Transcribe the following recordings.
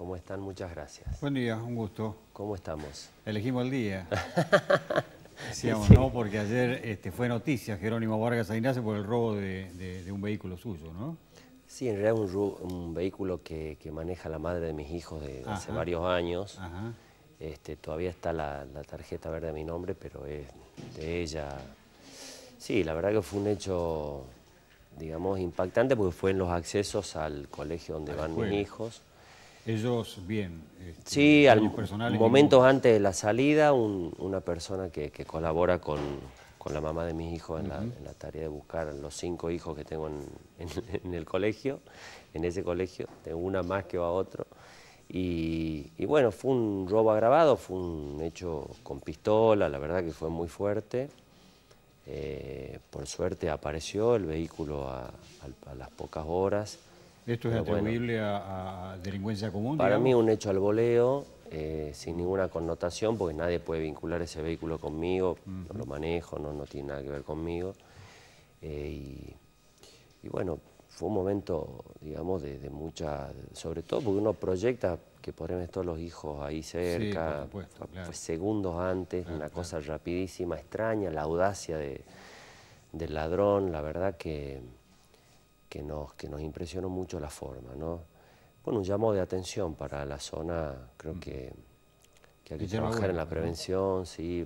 ¿Cómo están? Muchas gracias. Buen día, un gusto. ¿Cómo estamos? Elegimos el día. Decíamos, Sí. ¿no? Porque ayer fue noticia Jerónimo Vargas Ignacio por el robo de un vehículo suyo, ¿no? Sí, en realidad es un vehículo que maneja la madre de mis hijos de hace varios años. Ajá. Todavía está la tarjeta verde a mi nombre, pero es de ella. Sí, la verdad que fue un hecho, digamos, impactante porque fue en los accesos al colegio donde van mis hijos. Ellos bien. Sí, momentos ninguno. antes de la salida, una persona que colabora con la mamá de mis hijos en la tarea de buscar a los 5 hijos que tengo en el colegio, en ese colegio, tengo una más que va a otro. Y bueno, fue un robo agravado, fue un hecho con pistola, la verdad que fue muy fuerte. Por suerte apareció el vehículo a las pocas horas. ¿Esto es atribuible a delincuencia común, Para digamos? mí un hecho al voleo, sin ninguna connotación, porque nadie puede vincular ese vehículo conmigo, no lo manejo, no tiene nada que ver conmigo. Y bueno, fue un momento, digamos, de mucha, sobre todo porque uno proyecta que podrían estar los hijos ahí cerca, sí, por supuesto, claro. Fue segundos antes, una cosa rapidísima, extraña, la audacia del ladrón, la verdad que nos impresionó mucho la forma, ¿no? Bueno, un llamado de atención para la zona, creo que hay que trabajar en la prevención, ¿no? Sí,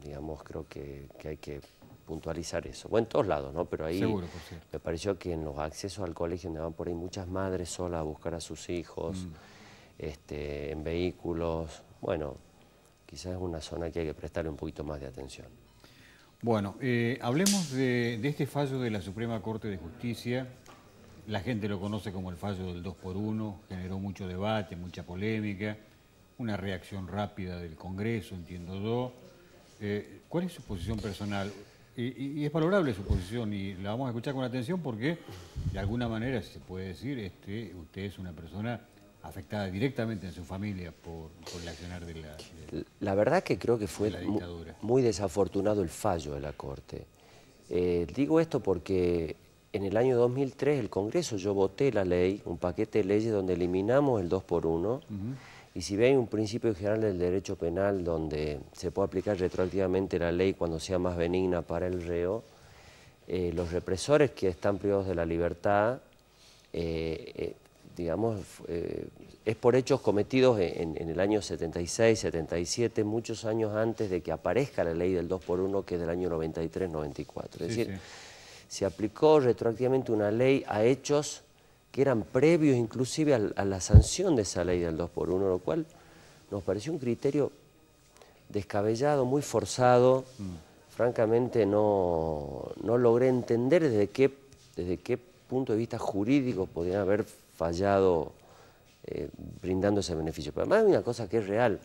digamos, creo que hay que puntualizar eso. Bueno, en todos lados, ¿no? Pero ahí Seguro, por cierto. me pareció que en los accesos al colegio donde van por ahí muchas madres solas a buscar a sus hijos, en vehículos, bueno, quizás es una zona que hay que prestarle un poquito más de atención. Bueno, hablemos de este fallo de la Suprema Corte de Justicia. La gente lo conoce como el fallo del 2x1, generó mucho debate, mucha polémica, una reacción rápida del Congreso, entiendo yo. ¿Cuál es su posición personal? Y es valorable su posición y la vamos a escuchar con atención porque, de alguna manera, si se puede decir, usted es una persona afectada directamente en su familia por el accionar de la La verdad que creo que fue muy desafortunado el fallo de la Corte. Digo esto porque en el año 2003 el Congreso, yo voté la ley, un paquete de leyes donde eliminamos el 2x1, y si bien hay un principio general del derecho penal donde se puede aplicar retroactivamente la ley cuando sea más benigna para el reo, los represores que están privados de la libertad, digamos, es por hechos cometidos en el año 76, 77, muchos años antes de que aparezca la ley del 2x1, que es del año 93, 94. Es decir, se aplicó retroactivamente una ley a hechos que eran previos inclusive a la sanción de esa ley del 2x1, lo cual nos pareció un criterio descabellado, muy forzado. Francamente no logré entender desde qué punto de vista jurídico podrían haber fallado brindando ese beneficio. Pero además hay una cosa que es real,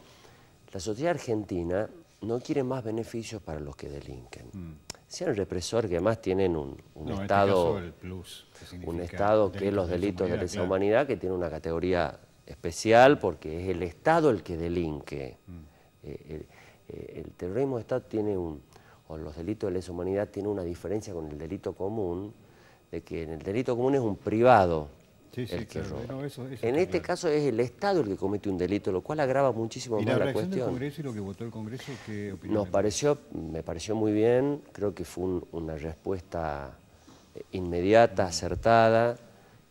la sociedad argentina no quiere más beneficios para los que delinquen. Sean represor, que además tienen un Estado, el plus, un Estado que es los delitos de lesa humanidad, que tiene una categoría especial porque es el Estado el que delinque. El terrorismo de Estado tiene o los delitos de lesa humanidad tiene una diferencia con el delito común, de que en el delito común es un privado el que roba. No, eso en este caso es el Estado el que comete un delito, lo cual agrava muchísimo más la cuestión. ¿Y la reacción del Congreso y lo que votó el Congreso, qué opinión? Me pareció muy bien, creo que fue una respuesta inmediata, acertada.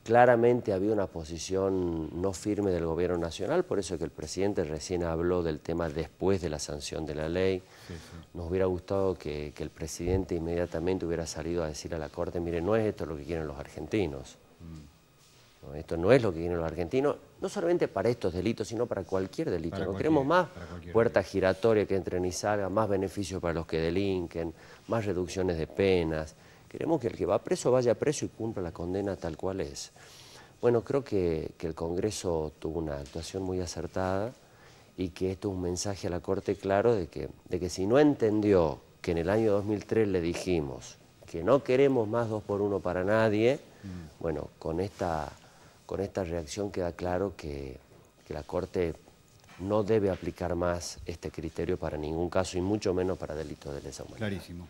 Claramente había una posición no firme del gobierno nacional, por eso que el presidente recién habló del tema después de la sanción de la ley. Nos hubiera gustado que el presidente inmediatamente hubiera salido a decir a la Corte, mire, no es esto lo que quieren los argentinos. No, esto no es lo que quieren los argentinos, no solamente para estos delitos, sino para cualquier delito. No queremos más puertas giratorias que entren y salgan, más beneficios para los que delinquen, más reducciones de penas. Queremos que el que va preso vaya preso y cumpla la condena tal cual es. Bueno, creo que el Congreso tuvo una actuación muy acertada y que esto es un mensaje a la Corte claro de que si no entendió que en el año 2003 le dijimos que no queremos más 2x1 para nadie, bueno, con esta reacción queda claro que la Corte no debe aplicar más este criterio para ningún caso y mucho menos para delitos de lesa humanidad. Clarísimo.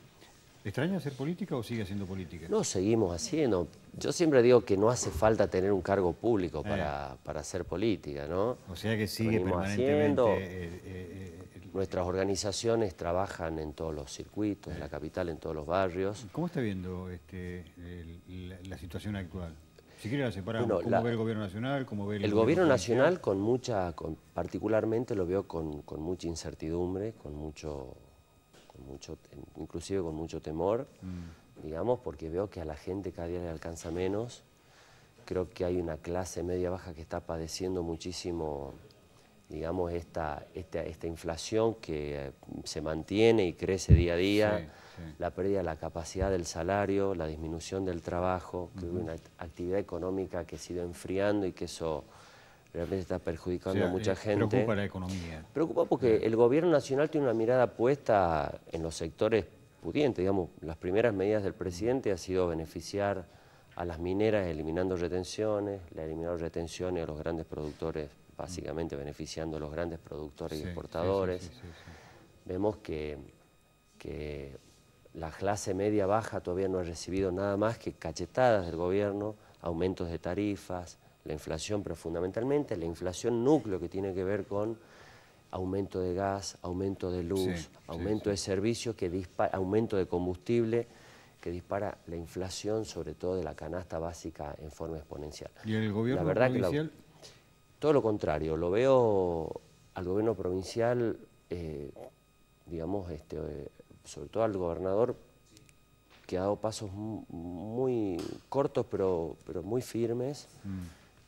¿Extraña hacer política o sigue haciendo política? No, seguimos haciendo. Yo siempre digo que no hace falta tener un cargo público para hacer política, ¿no? O sea que sigue Venimos permanentemente... Nuestras organizaciones trabajan en todos los circuitos, en la capital, en todos los barrios. ¿Cómo está viendo la situación actual? Si quiere la separamos. Bueno, ¿Cómo ve el gobierno nacional? ¿Cómo ve el gobierno nacional particularmente lo veo con mucha incertidumbre, inclusive con mucho temor, digamos, porque veo que a la gente cada día le alcanza menos. Creo que hay una clase media baja que está padeciendo muchísimo, digamos, esta inflación que se mantiene y crece día a día, la pérdida de la capacidad del salario, la disminución del trabajo, creo que una actividad económica que se ha ido enfriando y que eso realmente está perjudicando a mucha gente. Preocupa la economía. Preocupa porque el gobierno nacional tiene una mirada puesta en los sectores pudientes, digamos, las primeras medidas del presidente ha sido beneficiar a las mineras eliminando retenciones, le ha eliminado retenciones a los grandes productores, básicamente beneficiando a los grandes productores y exportadores. Vemos que la clase media baja todavía no ha recibido nada más que cachetadas del gobierno, aumentos de tarifas, la inflación, pero fundamentalmente la inflación núcleo que tiene que ver con aumento de gas, aumento de luz, aumento de servicios, aumento de combustible, que dispara la inflación, sobre todo de la canasta básica, en forma exponencial. ¿Y el gobierno provincial? Todo lo contrario, lo veo al gobierno provincial, digamos, sobre todo al gobernador, que ha dado pasos muy cortos pero muy firmes.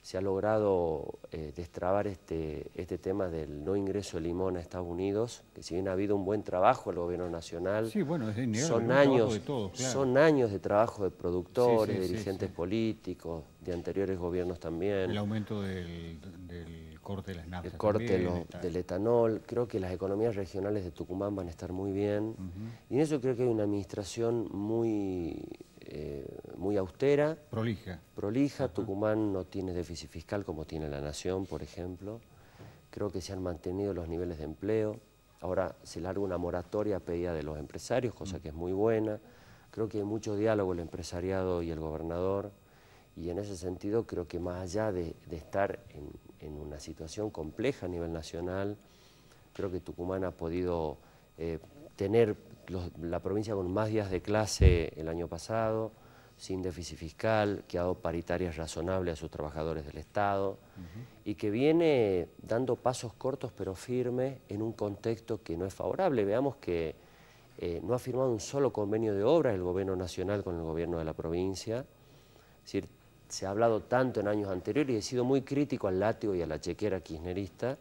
Se ha logrado destrabar este tema del no ingreso de limón a Estados Unidos, que si bien ha habido un buen trabajo del gobierno nacional, son años de trabajo de productores, de dirigentes políticos, de anteriores gobiernos también. El aumento del corte de las naftas. El corte del etanol. Creo que las economías regionales de Tucumán van a estar muy bien. Y en eso creo que hay una administración muy austera. Prolija. Tucumán no tiene déficit fiscal como tiene la Nación, por ejemplo. Creo que se han mantenido los niveles de empleo. Ahora se larga una moratoria a pedida de los empresarios, cosa que es muy buena. Creo que hay mucho diálogo el empresariado y el gobernador. Y en ese sentido creo que más allá de estar en una situación compleja a nivel nacional, creo que Tucumán ha podido tener la provincia con más días de clase el año pasado, sin déficit fiscal, que ha dado paritarias razonables a sus trabajadores del Estado y que viene dando pasos cortos pero firmes en un contexto que no es favorable. Veamos que no ha firmado un solo convenio de obra el gobierno nacional con el gobierno de la provincia. Es decir, se ha hablado tanto en años anteriores y he sido muy crítico al látigo y a la chequera kirchnerista,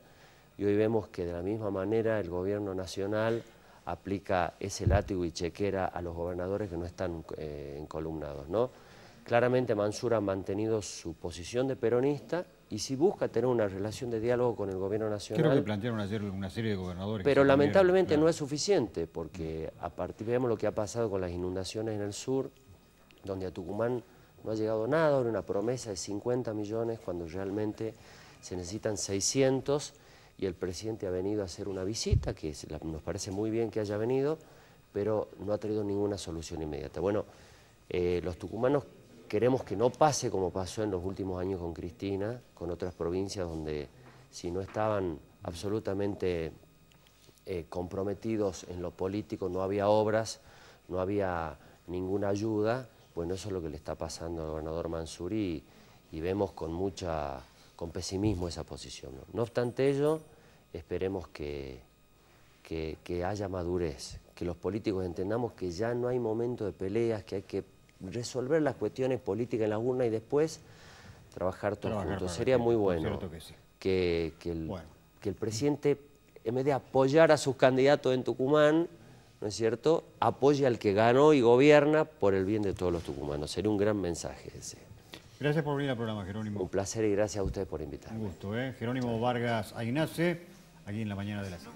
y hoy vemos que de la misma manera el gobierno nacional aplica ese látigo y chequera a los gobernadores que no están encolumnados, ¿no? Claramente Mansur ha mantenido su posición de peronista y si busca tener una relación de diálogo con el gobierno nacional... Creo que plantearon ayer una serie de gobernadores... Pero lamentablemente no es suficiente, porque vemos lo que ha pasado con las inundaciones en el sur, donde a Tucumán no ha llegado nada, ahora una promesa de 50 millones cuando realmente se necesitan 600 y el presidente ha venido a hacer una visita, que nos parece muy bien que haya venido, pero no ha traído ninguna solución inmediata. Bueno, los tucumanos queremos que no pase como pasó en los últimos años con Cristina, con otras provincias donde si no estaban absolutamente comprometidos en lo político, no había obras, no había ninguna ayuda. Bueno, eso es lo que le está pasando al gobernador Mansur y vemos con pesimismo esa posición, ¿no? No obstante ello, esperemos que haya madurez, que los políticos entendamos que ya no hay momento de peleas, que hay que resolver las cuestiones políticas en las urnas y después trabajar todos juntos. Sería muy bueno que el presidente, en vez de apoyar a sus candidatos en Tucumán, ¿no es cierto?, apoya al que ganó y gobierna por el bien de todos los tucumanos. Sería un gran mensaje ese. Gracias por venir al programa, Jerónimo. Un placer y gracias a ustedes por invitarme. Un gusto, ¿eh? Jerónimo Vargas Aynace, aquí en La Mañana de la Cita.